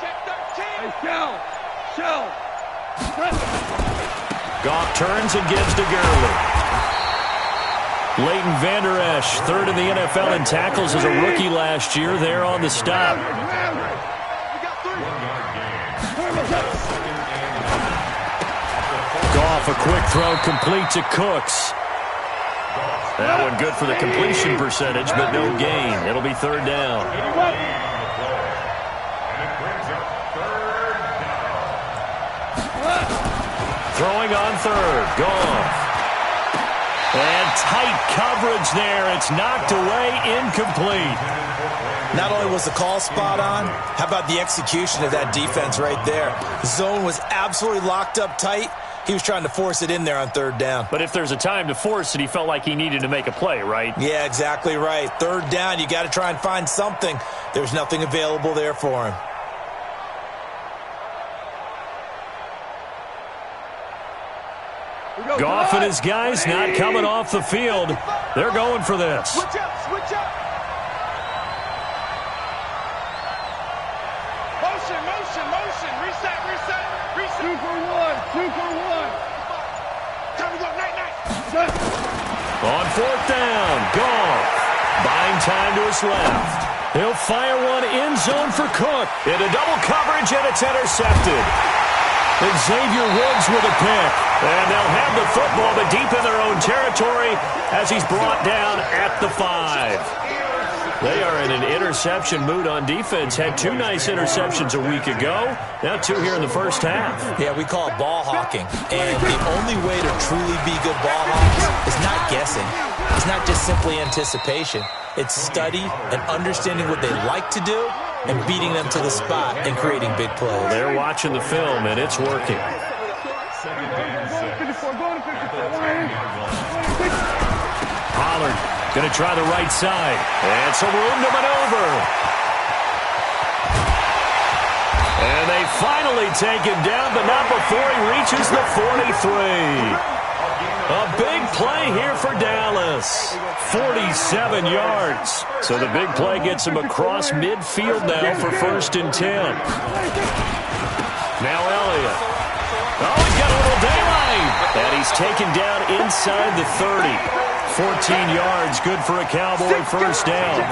Hey, Shell. Goff turns and gives to Gurley. Leighton Vander Esch, third in the NFL in tackles as a rookie last year, there on the stop. Goff, a quick throw complete to Cooks. That one good for the completion percentage, but no gain. It'll be third down. Throwing on third. Goff. And tight coverage there. It's knocked away, incomplete. Not only was the call spot on, how about the execution of that defense right there? The zone was absolutely locked up tight. He was trying to force it in there on third down. But if there's a time to force it, he felt like he needed to make a play, right? Yeah, exactly right. Third down, you got to try and find something. There's nothing available there for him. Goff and his guys not coming off the field. They're going for this. Switch up. Motion. Reset. 2 for 1. Time to go, night. On fourth down, Goff. Buying time to his left. He'll fire one end zone for Cook. Into double coverage, and it's intercepted. Xavier Woods with a pick. And they'll have the football, but deep in their own territory as he's brought down at the 5. They are in an interception mood on defense. Had 2 nice interceptions a week ago. Now 2 here in the first half. Yeah, we call it ball hawking. And the only way to truly be good ball hawks is not guessing. It's not just simply anticipation. It's study and understanding what they like to do and beating them to the spot and creating big plays. They're watching the film, and it's working. Pollard going to try the right side. And some room to maneuver. And they finally take him down, but not before he reaches the 43. A big play here for Dallas. 47 yards. So the big play gets him across midfield now for 1st and 10. Now Elliott. Oh, he's got a little daylight. And he's taken down inside the 30. 14 yards, good for a Cowboy first down.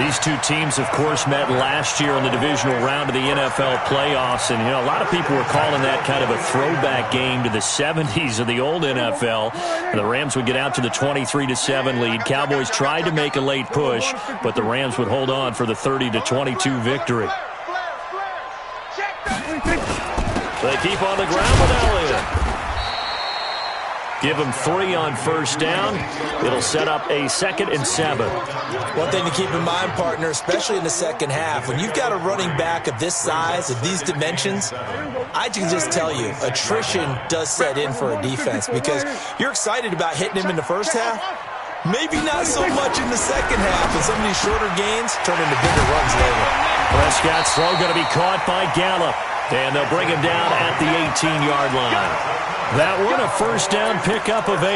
These two teams, of course, met last year in the divisional round of the NFL playoffs. And, a lot of people were calling that kind of a throwback game to the 70s of the old NFL. And the Rams would get out to the 23-7 lead. Cowboys tried to make a late push, but the Rams would hold on for the 30-22 victory. They keep on the ground with Elliott. Give him 3 on first down. It'll set up a 2nd and 7. One thing to keep in mind, partner, especially in the second half, when you've got a running back of this size, of these dimensions, I can just tell you, attrition does set in for a defense because you're excited about hitting him in the first half. Maybe not so much in the second half, and some of these shorter gains turn into bigger runs later. Prescott's throw going to be caught by Gallup, and they'll bring him down at the 18-yard line. That one, a first down pickup of 8.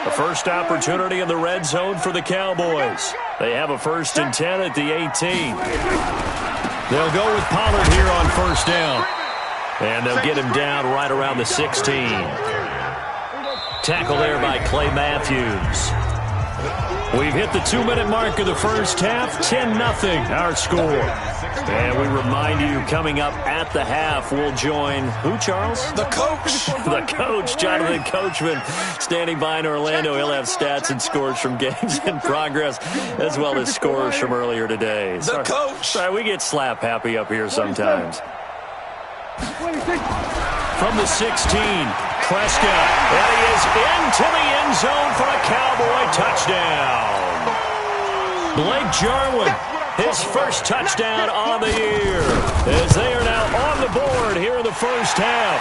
The first opportunity in the red zone for the Cowboys. They have a 1st and 10 at the 18. They'll go with Pollard here on first down. And they'll get him down right around the 16. Tackle there by Clay Matthews. We've hit the 2-minute mark of the first half. 10-0 our score. And we remind you, coming up at the half, we'll join who, Charles? The coach. The coach, Jonathan Coachman, standing by in Orlando. He'll have stats and scores from games in progress, as well as scores from earlier today. The coach. Sorry, we get slap happy up here sometimes. From the 16, Prescott. And he is into the end zone for a Cowboy touchdown. Blake Jarwin, his first touchdown on the year, as they are now on the board here in the first half.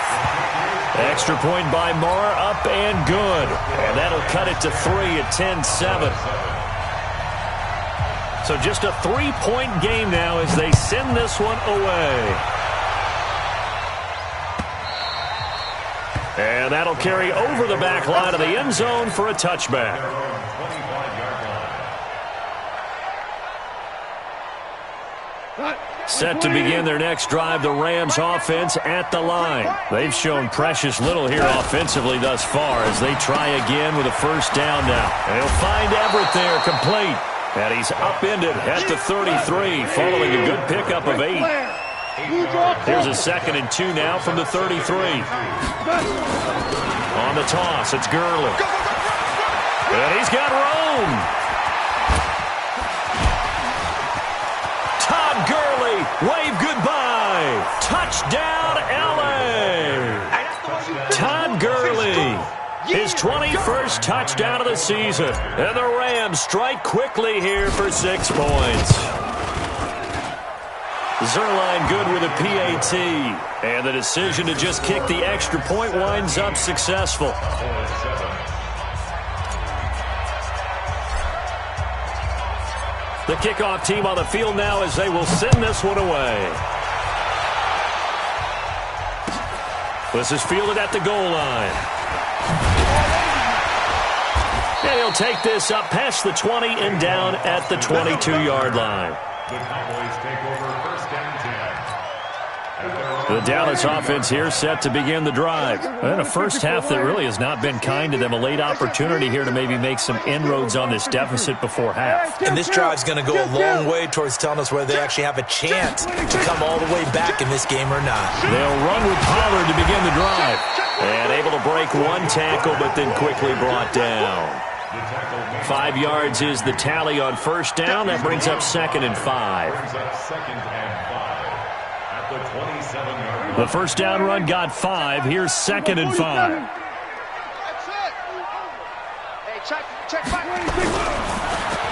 Extra point by Marr, up and good. And that'll cut it to 3 at 10-7. So just a 3-point game now as they send this one away. And that'll carry over the back line of the end zone for a touchback. Set to begin their next drive, the Rams offense at the line. They've shown precious little here offensively thus far as they try again with a first down now. And he'll find Everett there, complete. And he's upended at the 33, following a good pickup of 8. Here's a 2nd and 2 now from the 33. On the toss, it's Gurley. And he's got room. Todd Gurley, wave goodbye. Touchdown, L.A. Todd Gurley, his 21st touchdown of the season. And the Rams strike quickly here for 6 points. Zerline good with a PAT. And the decision to just kick the extra point winds up successful. The kickoff team on the field now as they will send this one away. This is fielded at the goal line. And he'll take this up past the 20 and down at the 22-yard line. The Cowboys take over first and 10. The Dallas offense here set to begin the drive. And a first half that really has not been kind to them. A late opportunity here to maybe make some inroads on this deficit before half. And this drive's going to go a long way towards telling us whether they actually have a chance to come all the way back in this game or not. They'll run with Pollard to begin the drive. And able to break one tackle, but then quickly brought down. 5 yards is the tally on first down. That brings up 2nd and 5. The first down run got 5. Here's 2nd and 5.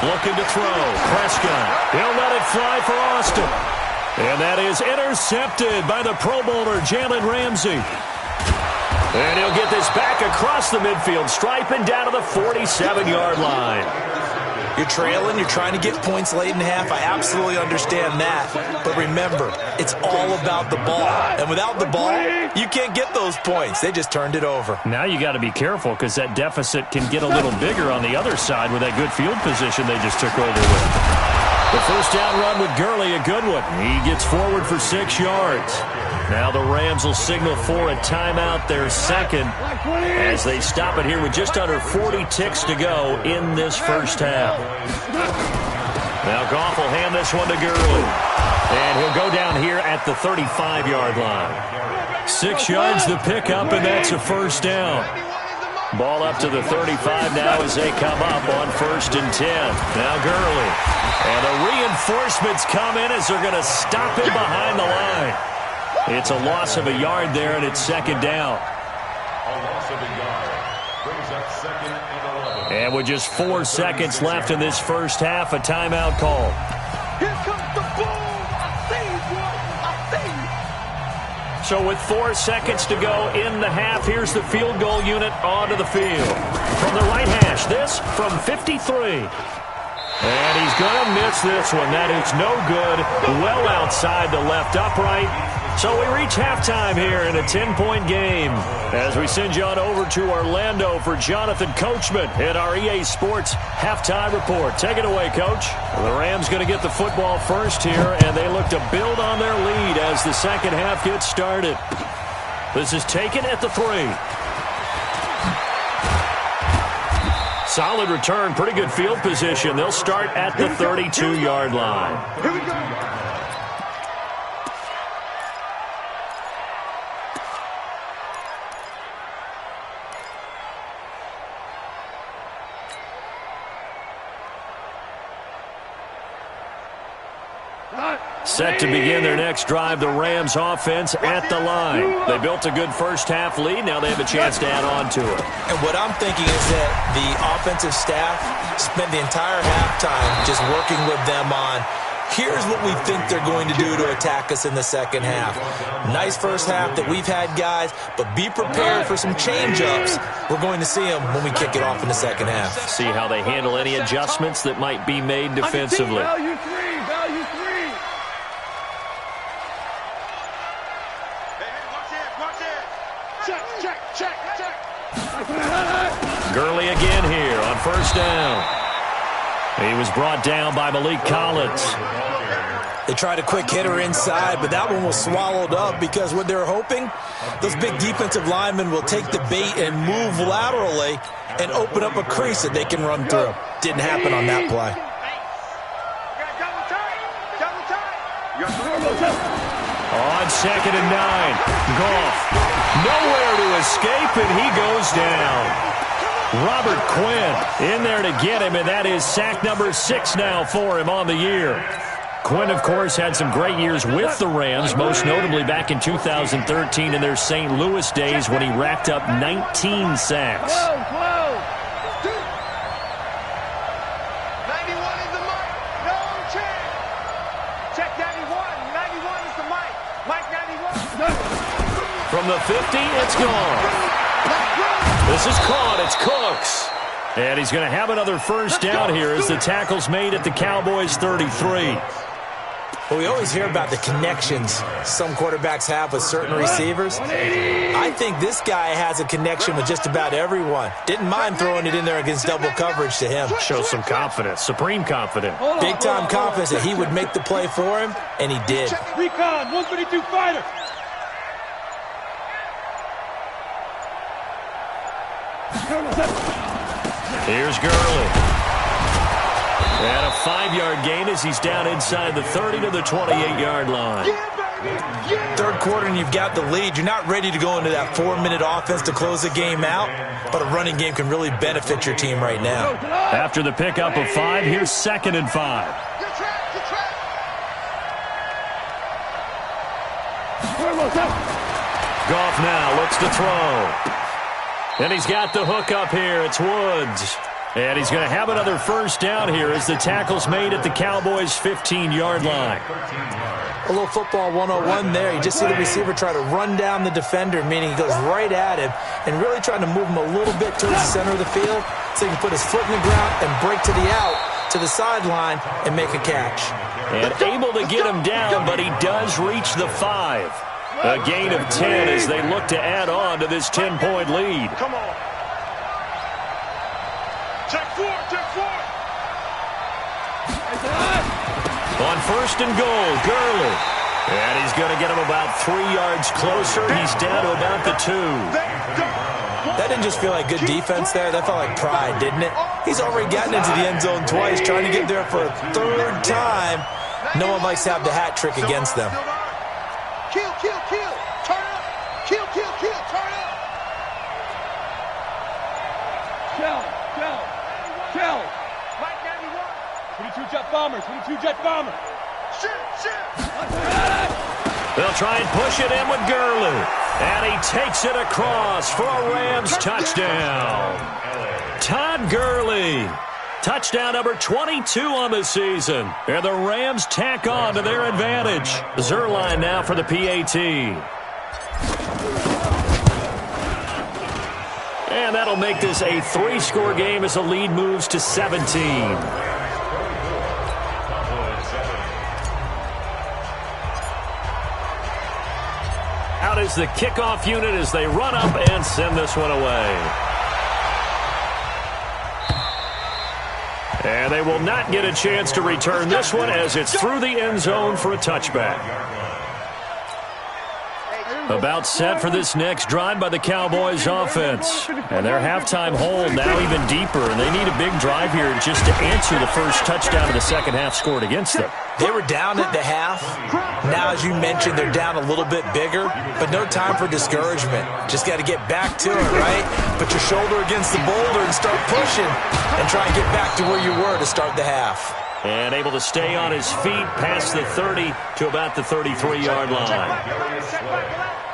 Looking to throw. Prescott. He'll let it fly for Austin. And that is intercepted by the Pro Bowler, Jalen Ramsey. And he'll get this back across the midfield stripe and down to the 47-yard line. You're trailing, you're trying to get points late in half. I absolutely understand that. But remember, it's all about the ball. And without the ball, you can't get those points. They just turned it over. Now you got to be careful because that deficit can get a little bigger on the other side with that good field position they just took over with. The first down run with Gurley, a good one. He gets forward for 6 yards. Now the Rams will signal for a timeout, their second, as they stop it here with just under 40 ticks to go in this first half. Now Goff will hand this one to Gurley. And he'll go down here at the 35-yard line. 6 yards the pickup, and that's a first down. Ball up to the 35 now as they come up on 1st and 10. Now Gurley. And the reinforcements come in as they're going to stop him behind the line. It's a loss of a yard there, and it's 2nd down. A loss of a yard brings up 2nd and 11. And with just 4 seconds left in this first half, a timeout call. Here comes the boom. I see you, boy. I see you. So with 4 seconds to go in the half, here's the field goal unit onto the field. From the right hash, this from 53. And he's going to miss this one. That is no good. Well outside the left upright. So we reach halftime here in a 10-point game as we send you on over to Orlando for Jonathan Coachman in our EA Sports halftime report. Take it away, Coach. The Rams going to get the football first here, and they look to build on their lead as the second half gets started. This is taken at the 3. Solid return, pretty good field position. They'll start at the 32-yard line. Here we go. Set to begin their next drive, the Rams offense at the line. They built a good first half lead. Now they have a chance to add on to it. And what I'm thinking is that the offensive staff spent the entire halftime just working with them on, here's what we think they're going to do to attack us in the second half. Nice first half that we've had, guys, but be prepared for some change-ups. We're going to see them when we kick it off in the second half. See how they handle any adjustments that might be made defensively. Value 3, value 3. Check. Gurley again here on first down. He was brought down by Malik Collins. They tried a quick hitter inside, but that one was swallowed up because what they were hoping, those big defensive linemen will take the bait and move laterally and open up a crease that they can run through. Didn't happen on that play. On 2nd and 9, Goff. Nowhere to escape, and he goes down. Robert Quinn in there to get him, and that is sack number 6 now for him on the year. Quinn, of course, had some great years with the Rams, most notably back in 2013 in their St. Louis days when he racked up 19 sacks. 91 is the mic. No check. Check 91. 91 is the mic. Mike 91. From the 50, it's gone. This is caught. It's Cooks. And he's going to have another first down here as the tackle's made at the Cowboys' 33. Well, we always hear about the connections some quarterbacks have with certain receivers. I think this guy has a connection with just about everyone. Didn't mind throwing it in there against double coverage to him. Shows some confidence, supreme confidence. Big-time confidence that he would make the play for him, and he did. Recon, 132 fighter. Here's Gurley. And a 5-yard gain as he's down inside the 30 to the 28-yard line. Third quarter and you've got the lead. You're not ready to go into that 4-minute offense to close the game out, but a running game can really benefit your team right now. After the pickup of 5, here's 2nd and 5. Goff now looks to throw. And he's got the hook up here. It's Woods. And he's going to have another first down here as the tackle's made at the Cowboys' 15-yard line. A little football 101 there. You just see the receiver try to run down the defender, meaning he goes right at him and really trying to move him a little bit towards the center of the field so he can put his foot in the ground and break to the out, to the sideline, and make a catch. And able to get him down, but he does reach the 5. A gain of 10 as they look to add on to this 10-point lead. Come on. Check 4, check 4. On 1st and goal, Gurley. And he's going to get him about 3 yards closer. He's down to about the 2. That didn't just feel like good defense there. That felt like pride, didn't it? He's already gotten into the end zone twice, trying to get there for a 3rd time. No one likes to have the hat trick against them. Kill, kill, kill. Turn up. Kill, kill, kill. Turn up. Kill, kill, kill. Mike 91. 22 jet bombers. 22 jet bombers. Shoot, shoot. They'll try and push it in with Gurley. And he takes it across for a Rams touchdown. Todd Gurley. Touchdown number 22 on the season. And the Rams tack on to their advantage. Zerline now for the PAT. And that'll make this a 3-score game as the lead moves to 17. Out is the kickoff unit as they run up and send this one away. And they will not get a chance to return this one as it's through the end zone for a touchback. About set for this next drive by the Cowboys offense. And their halftime hold now even deeper, and they need a big drive here just to answer the first touchdown of the second half scored against them. They were down at the half. Now, as you mentioned, they're down a little bit bigger, but no time for discouragement. Just got to get back to it, right? Put your shoulder against the boulder and start pushing and try and get back to where you were to start the half. And able to stay on his feet past the 30 to about the 33-yard line.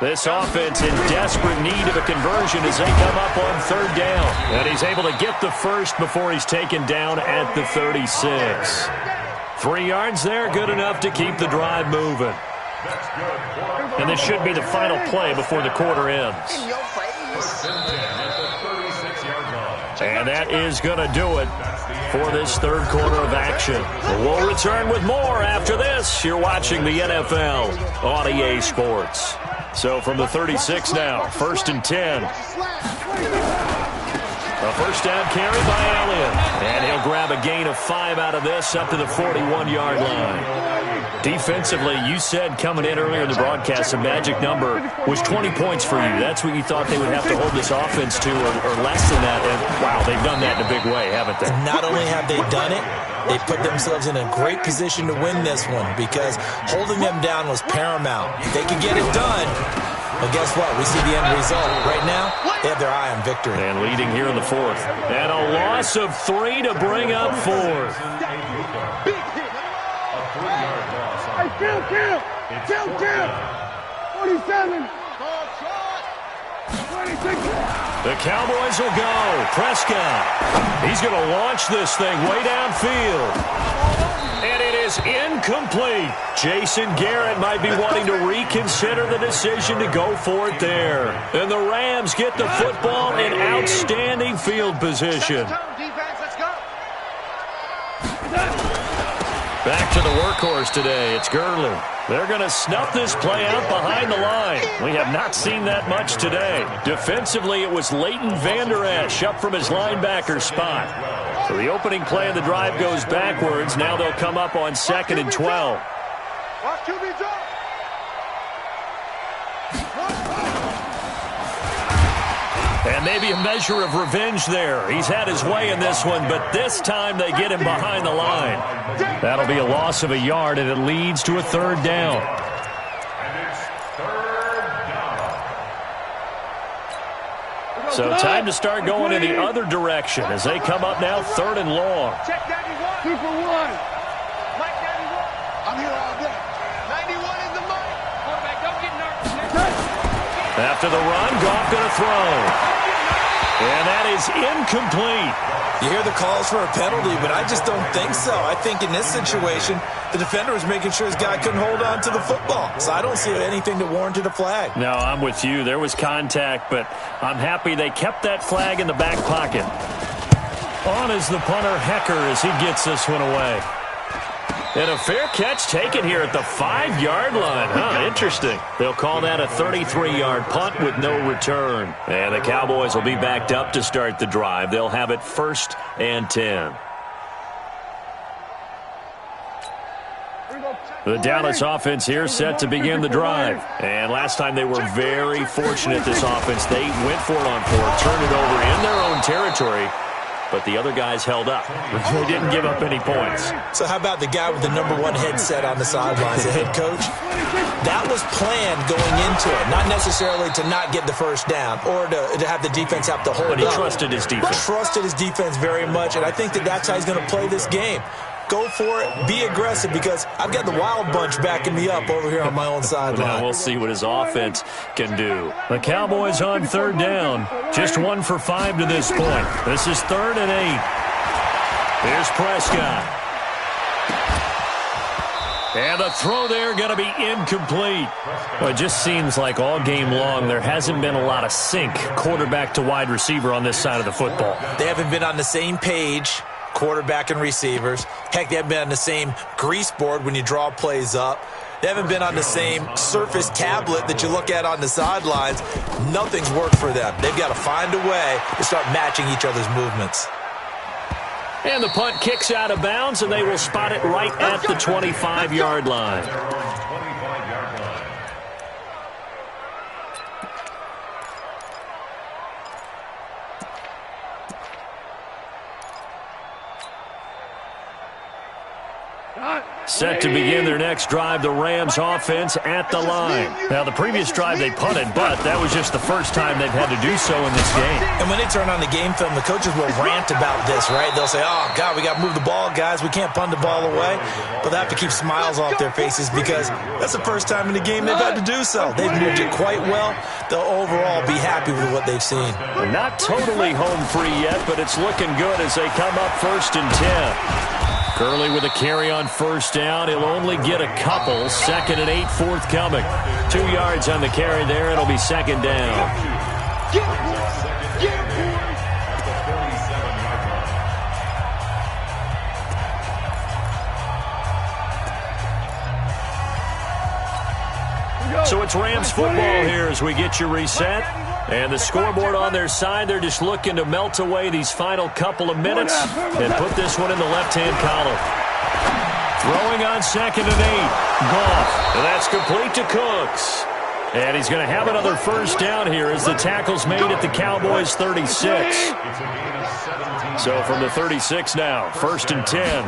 This offense in desperate need of a conversion as they come up on 3rd down. And he's able to get the first before he's taken down at the 36. 3 yards there, good enough to keep the drive moving. And this should be the final play before the quarter ends. And that is going to do it for this 3rd quarter of action. We'll return with more after this. You're watching the NFL on EA Sports. So from the 36 now, 1st and 10. A first down carry by Elliott. And he'll grab a gain of 5 out of this up to the 41-yard line. Defensively, you said coming in earlier in the broadcast, the magic number was 20 points for you. That's what you thought they would have to hold this offense to, or less than that. And, wow, they've done that in a big way, haven't they? And not only have they done it, they put themselves in a great position to win this one because holding them down was paramount. If they could get it done, well, guess what? We see the end result. Right now, they have their eye on victory. And leading here in the fourth. And a loss of 3 to bring up fourth. Hey, kill! 47. 26. The Cowboys will go. Prescott. He's going to launch this thing way downfield. And it is incomplete. Jason Garrett might be wanting to reconsider the decision to go for it there. And the Rams get the football in outstanding field position. Back to the workhorse today. It's Gurley. They're going to snuff this play out behind the line. We have not seen that much today. Defensively, it was Leighton Vander Esch up from his linebacker spot. So the opening play of the drive goes backwards. Now they'll come up on 2nd and 12. And maybe a measure of revenge there. He's had his way in this one, but this time they get him behind the line. That'll be a loss of a yard, and it leads to a 3rd down. And it's 3rd down. So time to start going in the other direction as they come up now 3rd and long. Check 91. 2 for 1. Mike 91. I'm here all day. 91 is the mic. Quarterback, don't get nervous. After the run, Goff going to throw. And that is incomplete. You hear the calls for a penalty, but I just don't think so. I think in this situation, the defender was making sure his guy couldn't hold on to the football. So I don't see anything that warranted a flag. No, I'm with you. There was contact, but I'm happy they kept that flag in the back pocket. On is the punter, Hecker, as he gets this one away. And a fair catch taken here at the 5-yard line. Huh, interesting. They'll call that a 33-yard punt with no return. And the Cowboys will be backed up to start the drive. They'll have it 1st and 10. The Dallas offense here set to begin the drive. And last time they were very fortunate, this offense. They went for it on 4th, turned it over in their own territory. But the other guys held up. They didn't give up any points. So how about the guy with the number 1 headset on the sidelines, the head coach? That was planned going into it, not necessarily to not get the first down or to have the defense have to hold up. But he trusted his defense. Trusted his defense very much, and I think that's how he's going to play this game. Go for it. Be aggressive because I've got the wild bunch backing me up over here on my own sideline. Well, we'll see what his offense can do. The Cowboys on 3rd down. Just 1 for 5 to this point. This is 3rd and 8. Here's Prescott. And the throw there going to be incomplete. Well, it just seems like all game long there hasn't been a lot of sync quarterback to wide receiver on this side of the football. They haven't been on the same page, quarterback and receivers. Heck, they haven't been on the same grease board when you draw plays up. They haven't been on the same Surface tablet that you look at on the sidelines. Nothing's worked for them. They've got to find a way to start matching each other's movements. And the punt kicks out of bounds, and they will spot it right at the 25-yard line. 25-yard line. Set to begin their next drive, the Rams offense at the line. Now, the previous drive they punted, but that was just the first time they've had to do so in this game. And when they turn on the game film, the coaches will rant about this, right? They'll say, oh, God, we got to move the ball, guys. We can't punt the ball away. But they have to keep smiles off their faces because that's the first time in the game they've had to do so. They've moved it quite well. They'll overall be happy with what they've seen. Not totally home free yet, but it's looking good as they come up 1st and 10. Gurley with a carry on 1st down. He'll only get a couple. 2nd and 8 forthcoming. 2 yards on the carry there. It'll be 2nd down. So it's Rams football here as we get you reset. And the scoreboard on their side, they're just looking to melt away these final couple of minutes and put this one in the left-hand column. Throwing on 2nd and 8. Goff. And that's complete to Cooks. And he's going to have another first down here as the tackle's made at the Cowboys' 36. So from the 36 now, 1st and 10.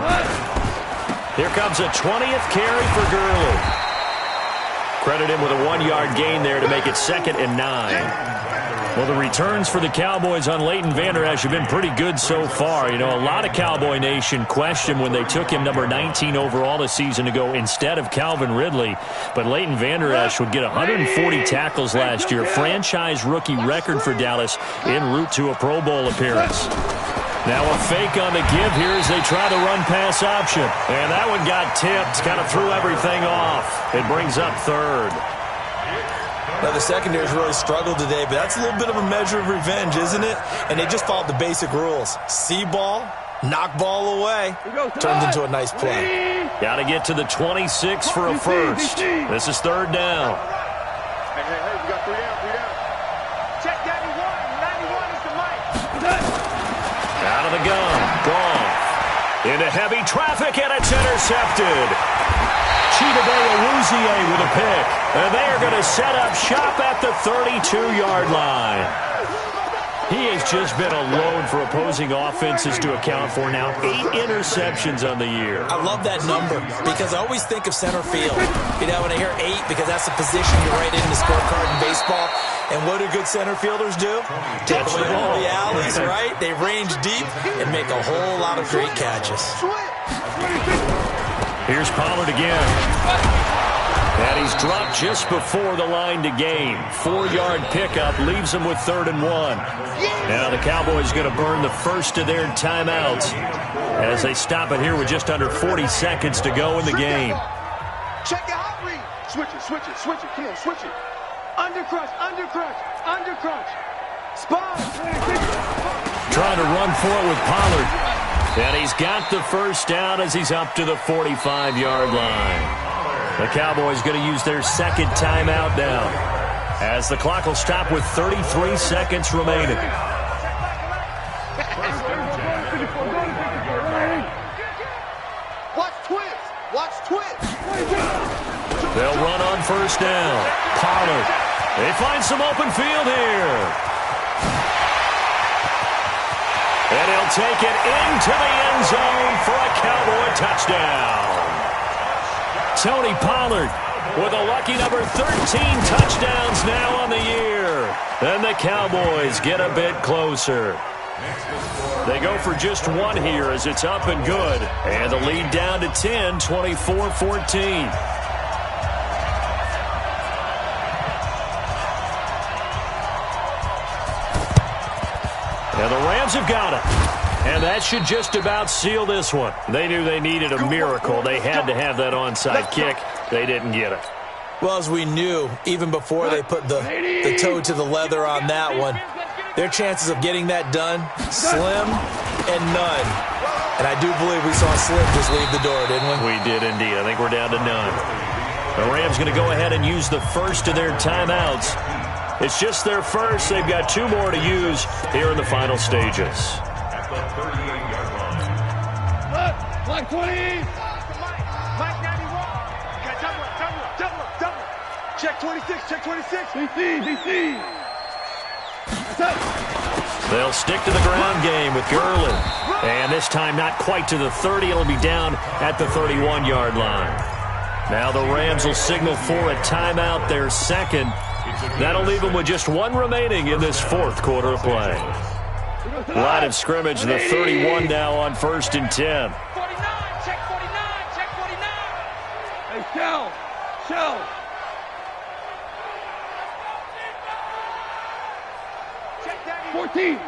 Here comes a 20th carry for Gurley. Credit him with a 1-yard gain there to make it 2nd and 9. Well, the returns for the Cowboys on Leighton Vander Esch have been pretty good so far. You know, a lot of Cowboy Nation questioned when they took him number 19 overall a season ago instead of Calvin Ridley. But Leighton Vander Esch would get 140 tackles last year, franchise rookie record for Dallas en route to a Pro Bowl appearance. Now a fake on the give here as they try the run-pass option. And that one got tipped, kind of threw everything off. It brings up 3rd. Now, the secondary's really struggled today, but that's a little bit of a measure of revenge, isn't it? And they just followed the basic rules. See ball, knock ball away. Turns into a nice play. Got to get to the 26 for a first. This is 3rd down. Hey, we got 3 down. Check 91 is the mic. Out of the gun. Gone. Into heavy traffic, and it's intercepted. Chidobe with a pick. And they are going to set up shop at the 32-yard line. He has just been alone for opposing offenses to account for now 8 interceptions on the year. I love that number because I always think of center field. You know, when I hear 8, because that's the position you write in the scorecard in baseball. And what do good center fielders do? Take away all the alleys, right? They range deep and make a whole lot of great catches. Here's Pollard again. And he's dropped just before the line to gain. 4-yard pickup leaves him with 3rd and 1. Now the Cowboys going to burn the first of their timeouts as they stop it here with just under 40 seconds to go in the game. Check the hot read. Switch it. Come on, switch it. Under crunch. Spot. Trying to run for it with Pollard. And he's got the first down as he's up to the 45-yard line. The Cowboys going to use their 2nd timeout now as the clock will stop with 33 seconds remaining. Watch twist. They'll run on first down. Pollard. They find some open field here. And he'll take it into the end zone for a Cowboy touchdown. Tony Pollard with a lucky number 13 touchdowns now on the year. And the Cowboys get a bit closer. They go for just 1 here as it's up and good. And the lead down to 10, 24-14. And the Rams have got it. And that should just about seal this one. They knew they needed a miracle. They had to have that onside kick. They didn't get it. Well, as we knew, even before they put the toe to the leather on that one, their chances of getting that done, slim and none. And I do believe we saw Slim just leave the door, didn't we? We did indeed. I think we're down to none. The Rams going to go ahead and use the first of their timeouts. It's just their first. They've got 2 more to use here in the final stages. At the 38-yard line. Like 20. Mike 91. Okay, double. Check 26. DC. They'll stick to the ground game with Gurley. And this time not quite to the 30. It'll be down at the 31-yard line. Now the Rams will signal for a timeout, their 2nd. That'll leave them with just 1 remaining in this 4th quarter of play. Line of scrimmage, the 31 now on 1st and 10. 49. Check 49. Hey, Shell. Check that. 14.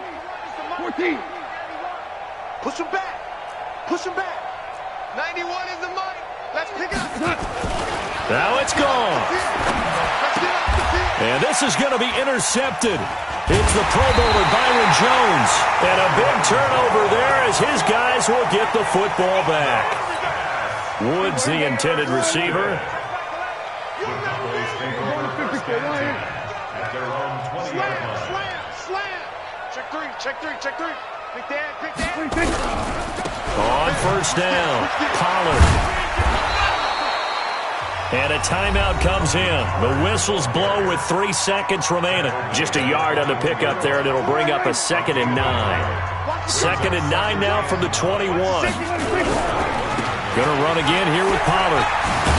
Push him back. 91 is the mic. Let's pick it up. Now it's gone. And this is going to be intercepted. It's the Pro Bowler Byron Jones. And a big turnover there as his guys will get the football back. Woods, the intended receiver. Slam. Check three. Big dad. On first down, Pollard. And a timeout comes in. The whistles blow with 3 seconds remaining. Just a yard on the pickup there, and it'll bring up a 2nd and 9. 2nd and 9 now from the 21. Going to run again here with Pollard.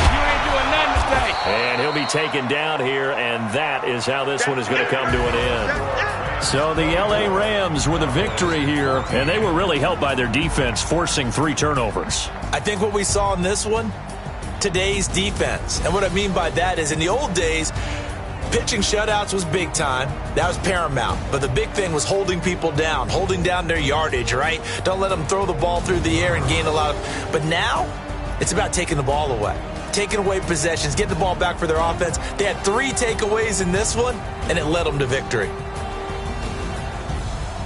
You ain't doing nothing today. And he'll be taken down here, and that is how this one is going to come to an end. So the L.A. Rams with a victory here, and they were really helped by their defense, forcing 3 turnovers. I think what we saw in this one, today's defense. And what I mean by that is in the old days, pitching shutouts was big time. That was paramount. But the big thing was holding people down, holding down their yardage, right? Don't let them throw the ball through the air and gain a lot of... But now, it's about taking the ball away. Taking away possessions, getting the ball back for their offense. They had 3 takeaways in this one, and it led them to victory.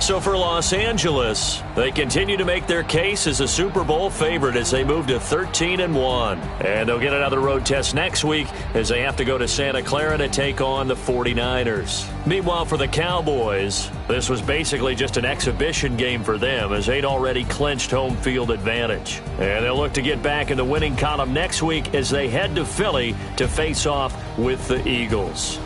So for Los Angeles, they continue to make their case as a Super Bowl favorite as they move to 13-1. And they'll get another road test next week as they have to go to Santa Clara to take on the 49ers. Meanwhile, for the Cowboys, this was basically just an exhibition game for them as they'd already clinched home field advantage. And they'll look to get back in the winning column next week as they head to Philly to face off with the Eagles.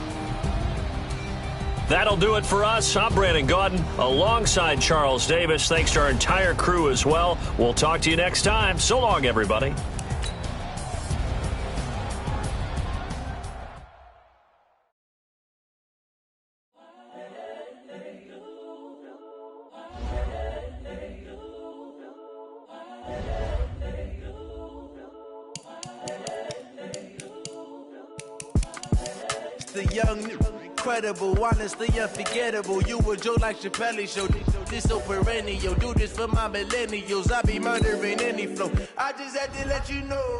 That'll do it for us. I'm Brandon Gaudin alongside Charles Davis. Thanks to our entire crew as well. We'll talk to you next time. So long, everybody. The young, incredible, honestly unforgettable. You a Joe like Chappelle show. This so perennial. Do this for my millennials. I be murdering any flow. I just had to let you know.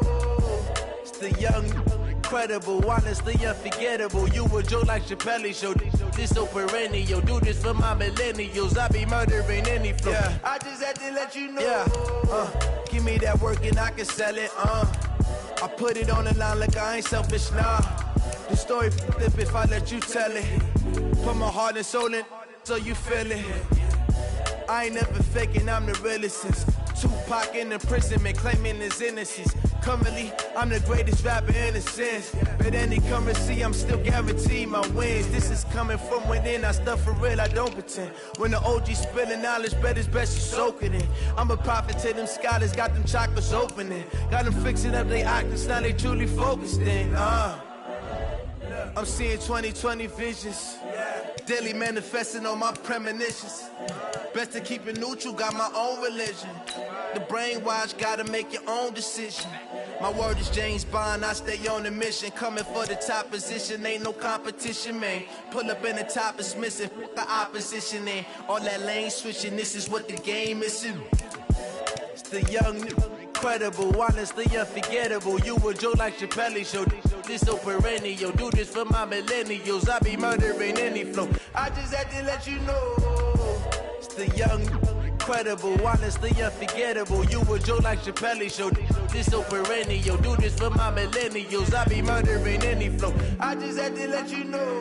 It's the young, incredible, honestly unforgettable. You a Joe like Chappelle show. This so perennial. Do this for my millennials. I be murdering any flow. Yeah. I just had to let you know. Yeah. Give me that work and I can sell it. I put it on the line like I ain't selfish, nah. The story flip if I let you tell it. Put my heart and soul in so you feel it. I ain't never faking, I'm the realest since Tupac in imprisonment, claiming his innocence. Currently, I'm the greatest rapper in a sense. But any currency, I'm still guaranteed my wins. This is coming from within, I stuff for real, I don't pretend. When the OG spilling knowledge, bet it's best you soak it in. I'm a prophet to them scholars, got them chakras opening. Got them fixing up their octaves, now they truly focused in. I'm seeing 2020 visions. Daily manifesting on my premonitions. Best to keep it neutral, got my own religion. The brainwash, gotta make your own decision. My word is James Bond, I stay on a mission. Coming for the top position, ain't no competition, man. Pull up in the top is missing, the opposition in. All that lane switching, this is what the game is. It's the young, incredible, honestly unforgettable. You a Joe like Chappelle show. This so perennial. Do this for my millennials. I be murdering any flow. I just had to let you know. It's the young, incredible, honestly unforgettable. You a Joe like Chappelle show. This so perennial. Do this for my millennials. I be murdering any flow. I just had to let you know.